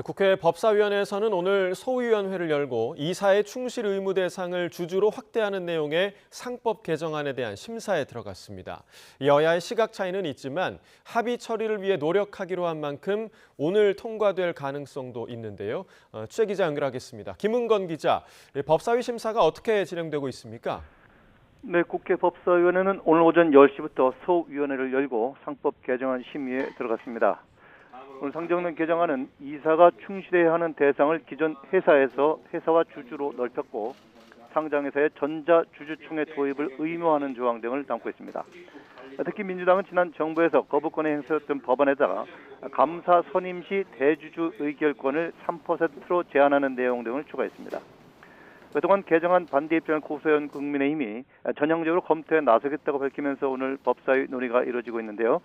국회 법사위원회에서는 오늘 소위원회를 열고 이사의 충실 의무 대상을 주주로 확대하는 내용의 상법 개정안에 대한 심사에 들어갔습니다. 여야의 시각 차이는 있지만 합의 처리를 위해 노력하기로 한 만큼 오늘 통과될 가능성도 있는데요. 취재 기자 연결하겠습니다. 김은건 기자, 법사위 심사가 어떻게 진행되고 있습니까? 네, 국회 법사위원회는 오늘 오전 10시부터 소위원회를 열고 상법 개정안 심의에 들어갔습니다. 오늘 상정된 개정안은 이사가 충실해야 하는 대상을 기존 회사와 주주로 넓혔고 상장회사의 전자주주총회 도입을 의무화하는 조항 등을 담고 있습니다. 특히 민주당은 지난 정부에서 거부권에 행사했던 법안에다가 감사 선임 시 대주주 의결권을 3%로 제한하는 내용 등을 추가했습니다. 그동안 개정안 반대 입장을 고수해온 국민의힘이 전향적으로 검토에 나서겠다고 밝히면서 오늘 법사위 논의가 이루어지고 있는데요.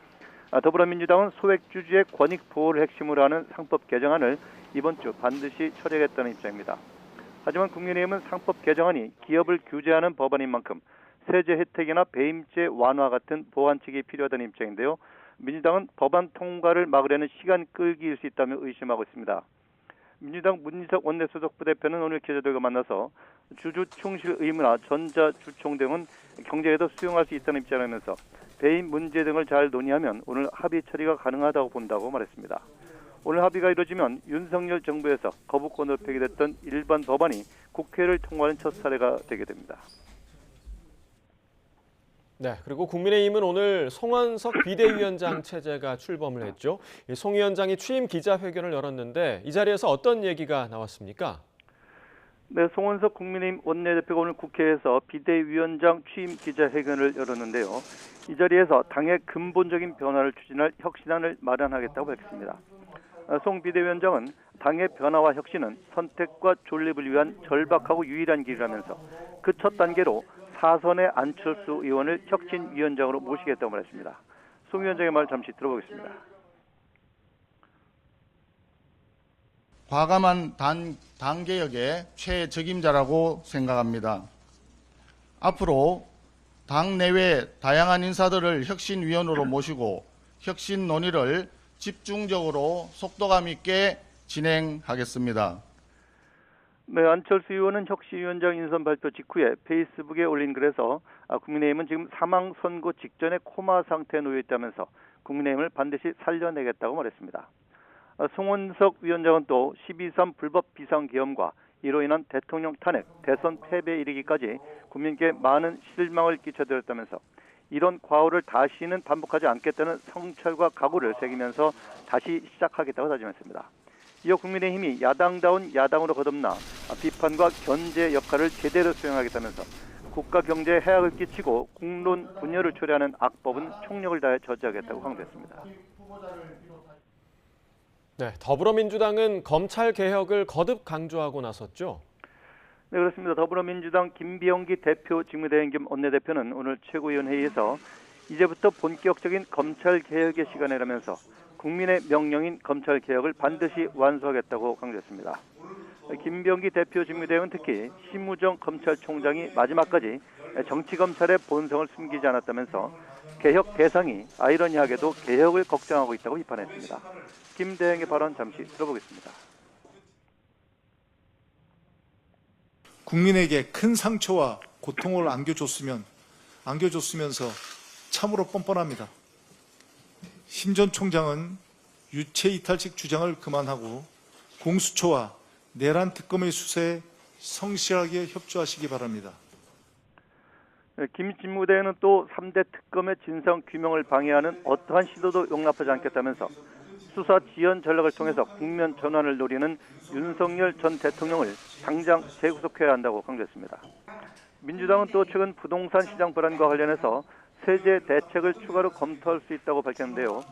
더불어민주당은 소액주주의 권익 보호를 핵심으로 하는 상법 개정안을 이번 주 반드시 처리하겠다는 입장입니다. 하지만 국민의힘은 상법 개정안이 기업을 규제하는 법안인 만큼 세제 혜택이나 배임죄 완화 같은 보완책이 필요하다는 입장인데요. 민주당은 법안 통과를 막으려는 시간 끌기일 수 있다며 의심하고 있습니다. 민주당 문희석 원내수석 부대표는 오늘 기자들과 만나서 주주 충실 의무나 전자주총 등은 경제에도 수용할 수 있다는 입장을 하면서 배임 문제 등을 잘 논의하면 오늘 합의 처리가 가능하다고 본다고 말했습니다. 오늘 합의가 이루어지면 윤석열 정부에서 거부권으로 폐기됐던 일반 법안이 국회를 통과하는 첫 사례가 되게 됩니다. 네, 그리고 국민의힘은 오늘 송원석 비대위원장 체제가 출범을 했죠. 송 위원장이 취임 기자회견을 열었는데 이 자리에서 어떤 얘기가 나왔습니까? 네, 송원석 국민의힘 원내대표가 오늘 국회에서 비대위원장 취임 기자회견을 열었는데요. 이 자리에서 당의 근본적인 변화를 추진할 혁신안을 마련하겠다고 밝혔습니다. 송 비대위원장은 당의 변화와 혁신은 선택과 존립을 위한 절박하고 유일한 길이라면서 그 첫 단계로 사선의 안철수 의원을 혁신위원장으로 모시겠다고 말했습니다. 송 위원장의 말 잠시 들어보겠습니다. 과감한 당개혁의 최적임자라고 생각합니다. 앞으로 당 내외 다양한 인사들을 혁신위원으로 모시고 혁신 논의를 집중적으로 속도감 있게 진행하겠습니다. 네, 안철수 의원은 혁신위원장 인선 발표 직후에 페이스북에 올린 글에서 국민의힘은 지금 사망 선고 직전에 코마 상태에 놓여 있다면서 국민의힘을 반드시 살려내겠다고 말했습니다. 송원석 위원장은 또 12.3 불법 비상계엄과 이로 인한 대통령 탄핵, 대선 패배에 이르기까지 국민께 많은 실망을 끼쳐드렸다면서 이런 과오를 다시는 반복하지 않겠다는 성찰과 각오를 새기면서 다시 시작하겠다고 다짐했습니다. 이어 국민의힘이 야당다운 야당으로 거듭나 비판과 견제 역할을 제대로 수행하겠다면서 국가 경제에 해악을 끼치고 국론 분열을 초래하는 악법은 총력을 다해 저지하겠다고 강조했습니다. 네, 더불어민주당은 검찰 개혁을 거듭 강조하고 나섰죠. 네, 그렇습니다. 더불어민주당 김병기 대표 직무대행 겸 원내대표는 오늘 최고위원회의에서 이제부터 본격적인 검찰 개혁의 시간이라면서 국민의 명령인 검찰 개혁을 반드시 완수하겠다고 강조했습니다. 김병기 대표 직무대행은 특히 심우정 검찰총장이 마지막까지 정치검찰의 본성을 숨기지 않았다면서 개혁 대상이 아이러니하게도 개혁을 걱정하고 있다고 비판했습니다. 김 대행의 발언 잠시 들어보겠습니다. 국민에게 큰 상처와 고통을 안겨줬으면서 참으로 뻔뻔합니다. 심 전 총장은 유체 이탈식 주장을 그만하고 공수처와 내란 특검의 수사에 성실하게 협조하시기 바랍니다. 김 직무대행은 또 3대 특검의 진상 규명을 방해하는 어떠한 시도도 용납하지 않겠다면서 수사 지연 전략을 통해서 국면 전환을 노리는 윤석열 전 대통령을 당장 재구속해야 한다고 강조했습니다. 민주당은 또 최근 부동산 시장 불안과 관련해서 세제 대책을 추가로 검토할 수 있다고 밝혔는데요.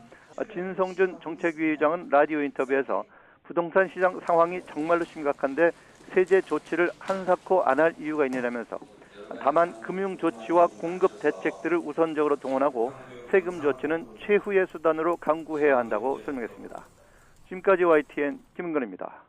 진성준 정책위 의장은 라디오 인터뷰에서 부동산 시장 상황이 정말로 심각한데 세제 조치를 한사코 안 할 이유가 있느냐면서 다만 금융 조치와 공급 대책들을 우선적으로 동원하고 세금 조치는 최후의 수단으로 강구해야 한다고 설명했습니다. 지금까지 YTN 김은건입니다.